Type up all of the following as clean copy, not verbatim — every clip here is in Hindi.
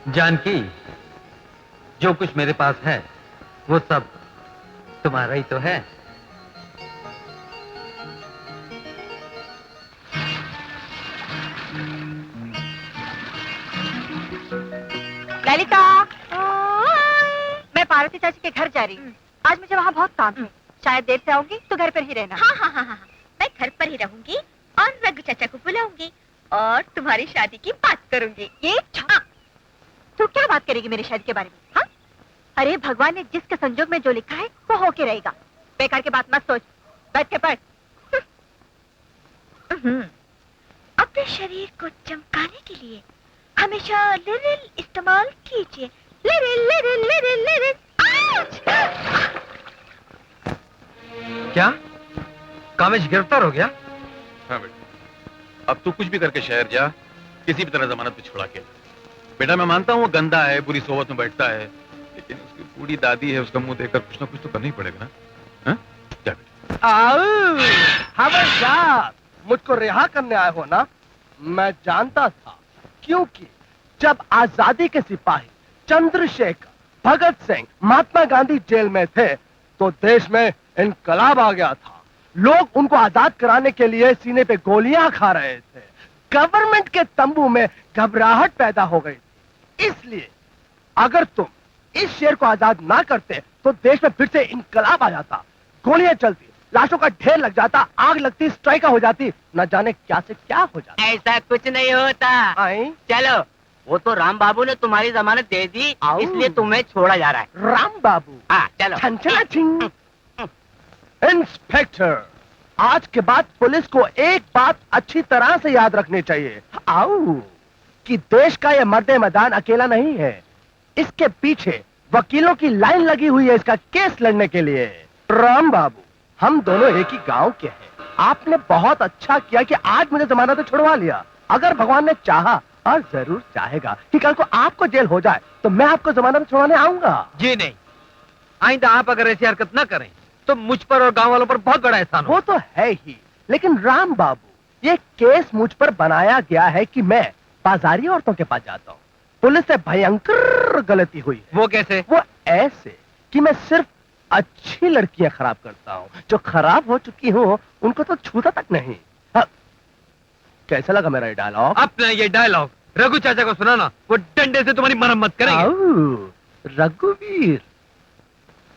जानकी, जो कुछ मेरे पास है वो सब तुम्हारा ही तो है। ललिता, मैं पार्वती चाची के घर जा रही हूँ। आज मुझे वहाँ बहुत काम है। शायद देर से आऊंगी तो घर पर ही रहना। हाँ हाँ हाँ हाँ, मैं घर पर ही रहूंगी और रघु चाचा को बुलाऊंगी और तुम्हारी शादी की बात करूंगी। ये तू क्या बात करेगी मेरी शादी के बारे में? हाँ, अरे भगवान ने जिसके संजोग में जो लिखा है वो होके रहेगा। बेकार की बात मत सोच, बैठ के पढ़। अपने शरीर को चमकाने के लिए हमेशा लिरिल इस्तेमाल कीजिए। लिरिल लिरिल लिरिल लिरिल। क्या कामेश गिरफ्तार हो गया? हाँ बेटा, अब तू कुछ भी करके शहर जा, किसी भी तरह जमानत पे छुड़ा के। बेटा मैं मानता हूँ वो गंदा है, बुरी सोबत में बैठता है, लेकिन उसकी बूढ़ी दादी है, उसका मुंह देखकर कुछ ना कुछ तो करना ही पड़ेगा ना। हाँ? जा बेटा। खबरदार, मुझको रिहा करने आए हो ना? मैं जानता था, क्योंकि जब आजादी के सिपाही चंद्रशेखर, भगत सिंह, महात्मा गांधी जेल में थे तो देश में इनकलाब आ गया था। लोग उनको आजाद कराने के लिए सीने पे गोलियां खा रहे थे। गवर्नमेंट के तंबू में घबराहट पैदा हो गई। इसलिए अगर तुम इस शेर को आजाद ना करते तो देश में फिर से इनकलाब आ जाता, गोलियां चलती, लाशों का ढेर लग जाता, आग लगती, स्ट्राइक हो जाती, न जाने क्या से क्या हो जाता। ऐसा कुछ नहीं होता। चलो, वो तो राम बाबू ने तुम्हारी जमानत दे दी, इसलिए तुम्हें छोड़ा जा रहा है। राम बाबू? हाँ चलो। इंस्पेक्टर, आज के बाद पुलिस को एक बात अच्छी तरह से याद रखनी चाहिए कि देश का ये मर्दे मैदान अकेला नहीं है। इसके पीछे वकीलों की लाइन लगी हुई है इसका केस लड़ने के लिए। राम बाबू, हम दोनों एक ही गांव के हैं। आपने बहुत अच्छा किया कि आज मुझे जमानत से छुड़वा लिया। अगर भगवान ने चाहा, और जरूर चाहेगा, कि कल को आपको जेल हो जाए तो मैं आपको जमानत छुड़वाने आऊंगा। जी नहीं, आइंदा आप अगर ऐसी हरकत न करें तो मुझ पर और गांव वालों पर बहुत बड़ा एहसान हो। वो तो है ही, लेकिन राम बाबू, ये केस मुझ पर बनाया गया है कि मैं बाजारी औरतों के पास जाता हूँ। पुलिस से भयंकर गलती हुई है। वो कैसे? वो ऐसे कि मैं सिर्फ अच्छी लड़कियां खराब करता हूँ, जो खराब हो चुकी हो उनको तो छूता तक नहीं। हाँ, कैसा लगा मेरा ये डायलॉग? अपना ये डायलॉग रघु चाचा को सुनाना, वो डंडे से तुम्हारी मरम्मत करेंगे। रघुवीर,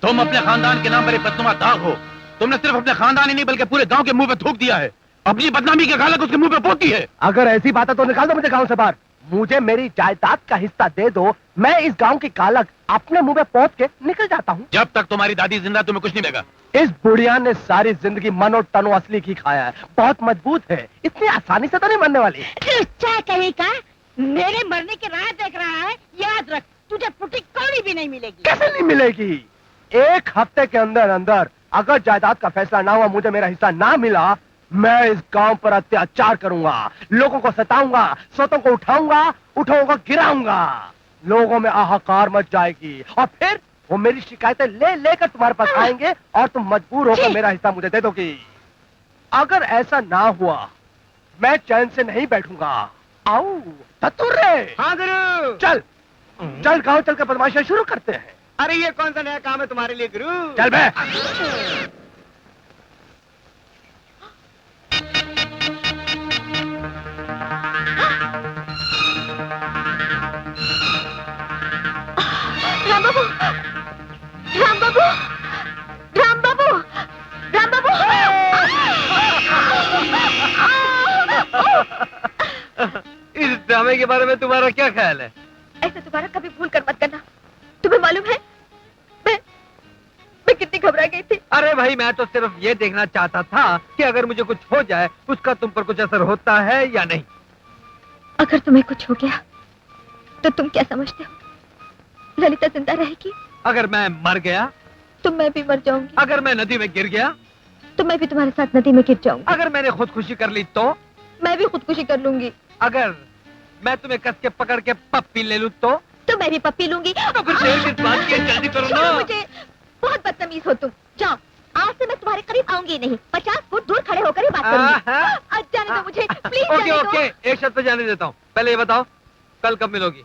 तुम अपने खानदान के नाम पर बदनुमा दाग हो। तुमने सिर्फ अपने खानदान ही नहीं बल्कि पूरे गांव के मुंह पे थूक दिया है। अपनी बदनामी की गालक उसके मुंह पे पोती है। अगर ऐसी बात है तो निकाल दो मुझे गांव से बाहर। मुझे मेरी जायदाद का हिस्सा दे दो, मैं इस गांव की कालक अपने मुंह पे पोत के निकल जाता हूँ। जब तक तुम्हारी दादी जिंदा तुम्हें कुछ नहीं मिलेगा। इस बुढ़िया ने सारी जिंदगी मनो टनो असली घी खाया है, बहुत मजबूत है, इतनी आसानी से तो नहीं मरने वाली। क्या कहेगा? मेरे मरने की राह देख रहा है, याद रख तुझे पुटी कौड़ी भी नहीं मिलेगी। कैसे नहीं मिलेगी? एक हफ्ते के अंदर अंदर अगर जायदाद का फैसला ना हुआ, मुझे मेरा हिस्सा ना मिला, मैं इस गांव पर अत्याचार करूंगा, लोगों को सताऊंगा, सोतों को उठाऊंगा, गिराऊंगा। लोगों में हाहाकार मच जाएगी और फिर वो मेरी शिकायतें लेकर तुम्हारे पास आएंगे और तुम मजबूर होकर मेरा हिस्सा मुझे दे दोगी। अगर ऐसा ना हुआ, मैं चैन से नहीं बैठूंगा। आओ चतुर्रे। हाँ गुरु। चल गांव चल कर बदमाशियां शुरू करते हैं। अरे ये कौन सा नया काम है तुम्हारे लिए गुरु? चल बे। राम बाबू, राम बाबू, राम बाबू, राम बाबू। इस ड्रामे के बारे में तुम्हारा क्या ख्याल है? ऐसा दोबारा कभी भूल कर मत करना। तुम्हें मालूम है मैं कितनी घबरा गई थी। अरे भाई, मैं तो सिर्फ ये देखना चाहता था कि अगर मुझे कुछ हो जाए उसका तुम पर कुछ असर होता है या नहीं। अगर तुम्हें कुछ हो गया तो तुम क्या समझते हो? ललिता जिंदा रहेगी? अगर मैं मर गया तो मैं भी मर जाऊंगी। अगर मैं नदी में गिर गया तो मैं भी तुम्हारे साथ नदी में गिर जाऊंगी। अगर मैंने खुदकुशी कर ली तो मैं भी खुदकुशी कर लूंगी। अगर मैं तुम्हें कस के पकड़ के पप्पी ले लूं तो मैं भी पप्पी लूंगी। तो फिर देर किस बात की है? जल्दी करो ना। मुझे बहुत बदतमीज हो तुम। जाओ, आज से मैं तुम्हारे करीब आऊंगी नहीं। 50 फुट दूर खड़े होकर ही बात करूंगी। जाने दो मुझे, प्लीज। ओके, एक शर्त पे जाने देता हूँ। पहले ये बताओ, कल कब मिलोगी?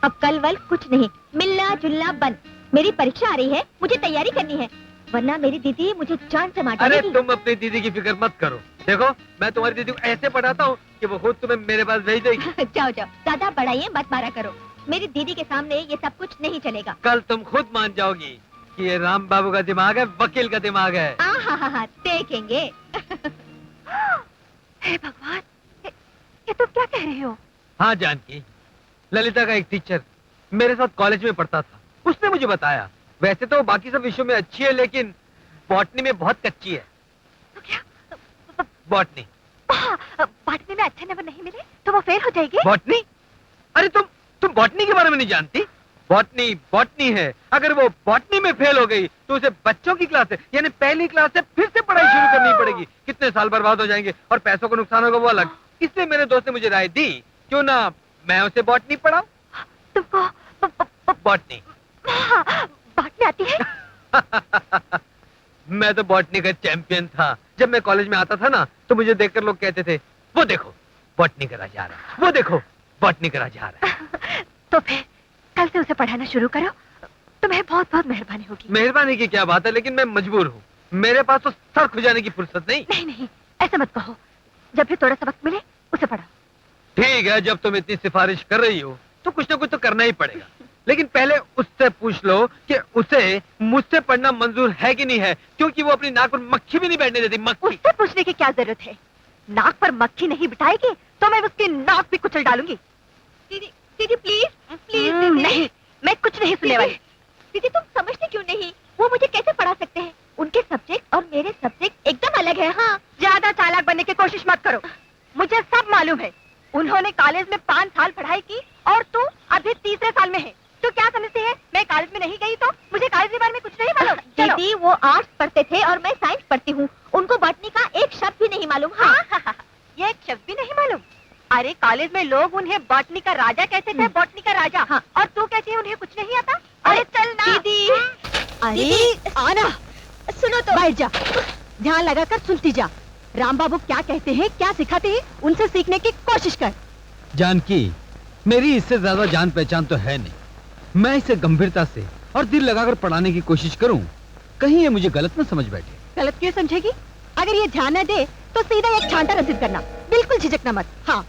अब कल वल कुछ नहीं, मिलना जुलना बंद। मेरी परीक्षा आ रही है, मुझे तैयारी करनी है, वरना मेरी दीदी मुझे जान से मार अरे डालेगी। तुम अपनी दीदी की फिक्र मत करो। देखो मैं तुम्हारी दीदी को ऐसे पढ़ाता हूँ कि वो खुद तुम्हें मेरे पास भेज देगी। जाओ जाओ, ज्यादा बढ़ाइए मत मारा करो। मेरी दीदी के सामने ये सब कुछ नहीं चलेगा। कल तुम खुद मान जाओगी कि ये राम बाबू का दिमाग है, वकील का दिमाग है। हाँ, देखेंगे। हे भगवान, ये तुम क्या कह रहे हो? हाँ जानकी, ललिता का एक टीचर मेरे साथ कॉलेज में पढ़ता था, उसने मुझे बताया। वैसे तो बाकी सब विषयों में अच्छी है, लेकिन बॉटनी में बहुत कच्ची है। तो क्या? बॉटनी। बॉटनी में अच्छे नंबर नहीं मिले तो वो फेल हो जाएगी? बॉटनी? अरे तुम बॉटनी के बारे में नहीं जानती? बॉटनी बॉटनी है। अगर वो बॉटनी में फेल हो गई तो उसे बच्चों की क्लास से, यानी पहली क्लास से फिर से पढ़ाई शुरू करनी पड़ेगी। कितने साल बर्बाद हो जाएंगे और पैसों को नुकसान होगा वो अलग। इसलिए मेरे दोस्त ने मुझे राय दी, क्यों ना मैं उसे बॉटनी पढ़ाऊं। तुमको बॉटनी? बॉटनी आती है? मैं तो बॉटनी का चैंपियन था। जब मैं कॉलेज में आता था ना तो मुझे देखकर लोग कहते थे, वो देखो बॉटनी का राजा आ रहा है, वो देखो बॉटनी का राजा आ रहा है। तो फिर कल से उसे पढ़ाना शुरू करो, तुम्हें बहुत बहुत मेहरबानी होगी। मेहरबानी की क्या बात है, लेकिन मैं मजबूर हूँ। मेरे पास तो सर खुजाने की फुर्सत नहीं। नहीं, ऐसा मत कहो। जब भी थोड़ा सा वक्त मिले उसे पढ़ाओ। ठीक है, जब तुम इतनी सिफारिश कर रही हो तो कुछ ना कुछ तो करना ही पड़ेगा। लेकिन पहले उससे पूछ लो कि उसे मुझसे पढ़ना मंजूर है कि नहीं है, क्योंकि वो अपनी नाक पर मक्खी भी नहीं बैठने देती। मक्खी। उससे पूछने की क्या जरूरत है? नाक पर मक्खी नहीं बिठाएगी तो मैं उसकी नाक भी कुचल डालूंगी। दीदी प्लीज प्लीज। नहीं, मैं कुछ नहीं सुनने वाली। दीदी तुम समझते क्यों नहीं? वो मुझे कैसे पढ़ा सकते हैं? उनके सब्जेक्ट और मेरे सब्जेक्ट एकदम अलग है। हाँ, ज्यादा चालाक बनने की कोशिश मत करो। मुझे सब मालूम है। उन्होंने कॉलेज में 5 साल पढ़ाई की और तू अभी तीसरे साल में है। तू क्या समझती है मैं कॉलेज में नहीं गई तो मुझे कॉलेज के बारे में कुछ नहीं मालूम? दीदी वो आर्ट्स पढ़ते थे और मैं साइंस पढ़ती हूँ। उनको बॉटनी का एक शब्द भी नहीं मालूम। हाँ, ये एक शब्द भी नहीं मालूम? अरे कॉलेज में लोग उन्हें बॉटनी का राजा कहते थे। बॉटनी का राजा। हाँ। और तू कहती है उन्हें कुछ नहीं आता? अरे चल ना दीदी। अरे आना, सुनो तो। बैठ जा, ध्यान लगाकर सुनती जा। राम बाबू क्या कहते हैं, क्या सिखाते हैं, उनसे सीखने की कोशिश कर। जानकी, मेरी इससे ज्यादा जान पहचान तो है नहीं। मैं इसे गंभीरता से और दिल लगाकर पढ़ाने की कोशिश करूं, कहीं ये मुझे गलत न समझ बैठे। गलत क्यों समझेगी? अगर ये ध्यान न दे तो सीधा एक छांटा रसीद करना, बिल्कुल झिझकना मत। हाँ।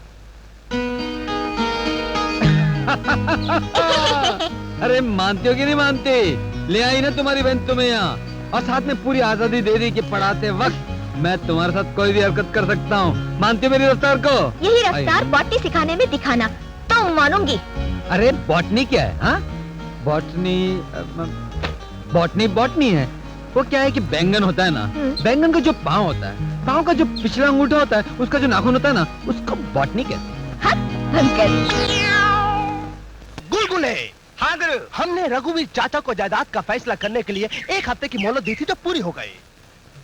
अरे मानते हो कि नहीं मानते? ले आई ना तुम्हारी बहन तुम्हें यहाँ, और साथ में पूरी आजादी दे दी कि पढ़ाते वक्त मैं तुम्हारे साथ कोई भी हरकत कर सकता हूँ। मानती हो मेरी रफ्तार को? यही रफ्तार बॉटनी सिखाने में दिखाना तो मानूंगी। अरे बॉटनी क्या है? हाँ, बॉटनी बॉटनी बॉटनी है। वो क्या है कि बैंगन होता है ना, बैंगन का जो पाँव होता है, पाँव का जो पिछला अंगूठा होता है, उसका जो नाखून होता है ना, उसको बॉटनी कहते हैं। गुलगुले। हाँ गुरु। हमने रघुवीर चाचा को जायदाद का फैसला करने के लिए 1 हफ्ते की मोहलत दी थी, जो पूरी हो गई।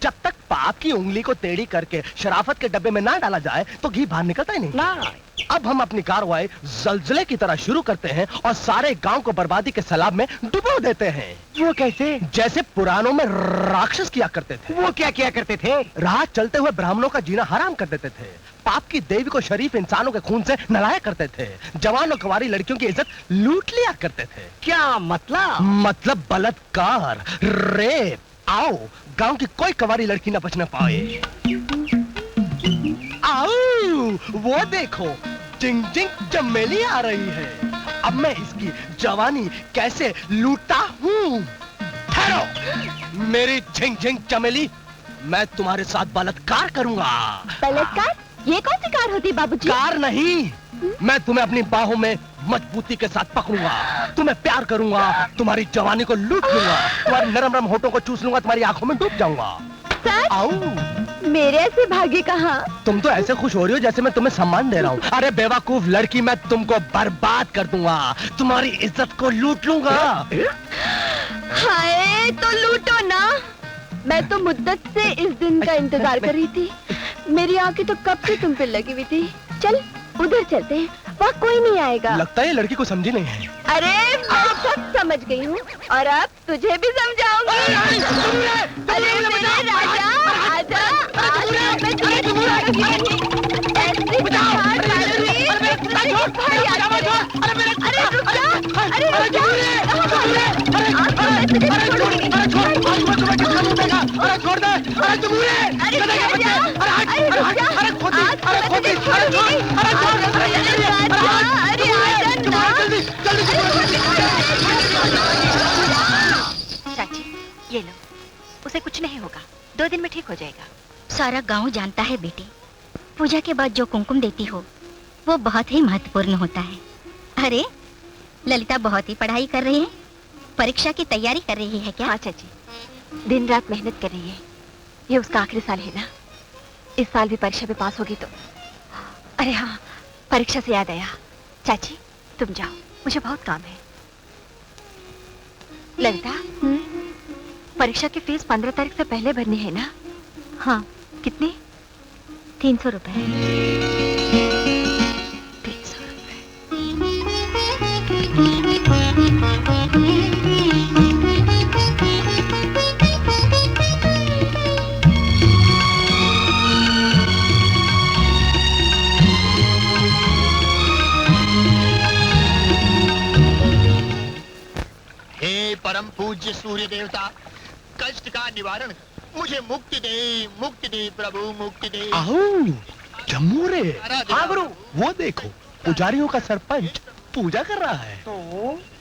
जब तक पाप की उंगली को टेढ़ी करके शराफत के डब्बे में ना डाला जाए तो घी बाहर निकलता ही नहीं ना। अब हम अपनी कार्रवाई जलजले की तरह शुरू करते हैं और सारे गांव को बर्बादी के सैलाब में डुबो देते हैं। वो कैसे? जैसे पुरानों में राक्षस किया करते थे। वो क्या किया करते थे? राह चलते हुए ब्राह्मणों का जीना हराम कर देते थे। पाप की देवी को शरीफ इंसानों के खून से नहलाया करते थे। जवान और कुंवारी लड़कियों की इज्जत लूट लिया करते थे। क्या मतलब? मतलब बलात्कार, रेप। आओ, गांव की कोई कुंवारी लड़की न बच न पाए। आओ, वो देखो, जिंग जिंग चमेली आ रही है। अब मैं इसकी जवानी कैसे लूटता हूँ। ठहरो मेरी झिंग झिंग चमेली, मैं तुम्हारे साथ बलात्कार करूंगा। बलात्कार? ये कौन सी कार होती बाबूजी? कार नहीं, मैं तुम्हें अपनी बाहों में मजबूती के साथ पकड़ूंगा, तुम्हें प्यार करूंगा, तुम्हारी जवानी को लूट लूंगा, तुम्हारे नरम नरम होठों को चूस लूंगा, तुम्हारी आंखों में डूब जाऊंगा। आओ। मेरे ऐसे भाग्य कहाँ? तुम तो ऐसे खुश हो रही हो जैसे मैं तुम्हें सम्मान दे रहा हूँ। अरे बेवकूफ लड़की, मैं तुमको बर्बाद कर दूंगा, तुम्हारी इज्जत को लूट लूंगा। हाय, तो लूटो ना। मैं तो मुद्दत से इस दिन का इंतजार कर रही थी। मेरी आंखें तो कब से तुम पे लगी हुई थी। चल उधर चलते हैं, वहाँ कोई नहीं आएगा। लगता है ये लड़की को समझी नहीं है। अरे मैं सब समझ गई हूँ और अब तुझे भी समझाऊंगी। अरे मेरे राजा, आजा, आजा, मैं तुझे छोड़ूंगी नहीं। ऐसी बात मारूंगी, अरे रुक जा। अरे तुम उड़े! अरे गधे के रुक बच्चे! जा! अरे हट! अरे अरे रुक हट! जा! अरे खोद दे! आज अरे मैं खोद दे! तुझे अरे छोड़! छोड़ूंगी। अरे छोड़! आज अरे मैं जल्दी! तुझे अरे हट! अरे तुम आजा उड़े! ना। तुम उड़े! जल्दी! चाची ये लो, उसे कुछ नहीं होगा, 2 दिन में ठीक हो जाएगा। सारा गांव जानता है बेटी, पूजा के बाद जो कुमकुम देती हो वो बहुत ही महत्वपूर्ण होता है। अरे ललिता बहुत ही पढ़ाई कर रही है, परीक्षा की तैयारी कर रही है क्या? हाँ चाची, दिन रात मेहनत कर रही है। ये उसका आखिरी साल है ना, इस साल भी परीक्षा में पास होगी तो। अरे हाँ, परीक्षा से याद आया, चाची तुम जाओ, मुझे बहुत काम है। ललिता, परीक्षा की फीस 15 तारीख से पहले भरनी है ना? हाँ, कितनी? 300 रुपए। 300 रुपए। हे परम पूज्य सूर्य देवता, कष्ट का निवारण कर, मुझे मुक्ति दे प्रभु, मुक्ति दे। आओ जम्मू रे! हाँ गुरु, वो देखो पुजारियों का सरपंच पूजा कर रहा है।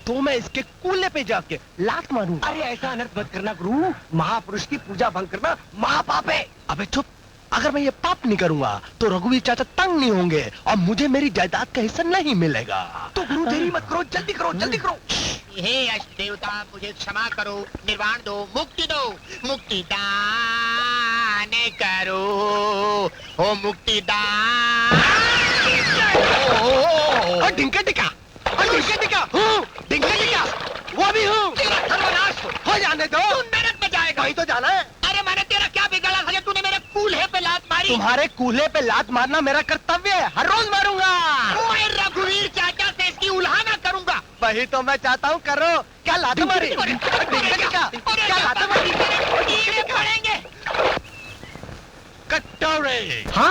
तो मैं इसके कूल्हे पे जाके लात मारूंगा। अरे ऐसा अनर्थ मत करना गुरु, महापुरुष की पूजा भंग करना महापाप है। अबे चुप! अगर मैं ये पाप नहीं करूंगा तो रघुवीर चाचा तंग नहीं होंगे और मुझे मेरी जायदाद का हिस्सा नहीं मिलेगा। तो गुरु देरी मत करो, जल्दी करो, जल्दी करो। हे अष्ट देवता, मुझे क्षमा करो, निर्वाण दो, मुक्ति दान करो, ओ मुक्ति दान। ढिंके टिका, ढिंके टिका, वो भी हूँ। सर्वनाश हो जाने दो, तू नरक में जाएगा। वही तो जाना है। अरे मैंने तेरा क्या बिगाड़ा था, तूने मेरे कूल्हे पे लात मारी। तुम्हारे कूल्हे पे लात मारना मेरा कर्तव्य है, हर रोज मारूंगा। मैं रघुवीर चाचा से इसकी उल्हाना करूंगा। वही तो मैं चाहता हूँ, करो। क्या लात मारी? ढिंके टिका, क्या लात मारी? कीड़े पड़ेंगे। कटोरे। हाँ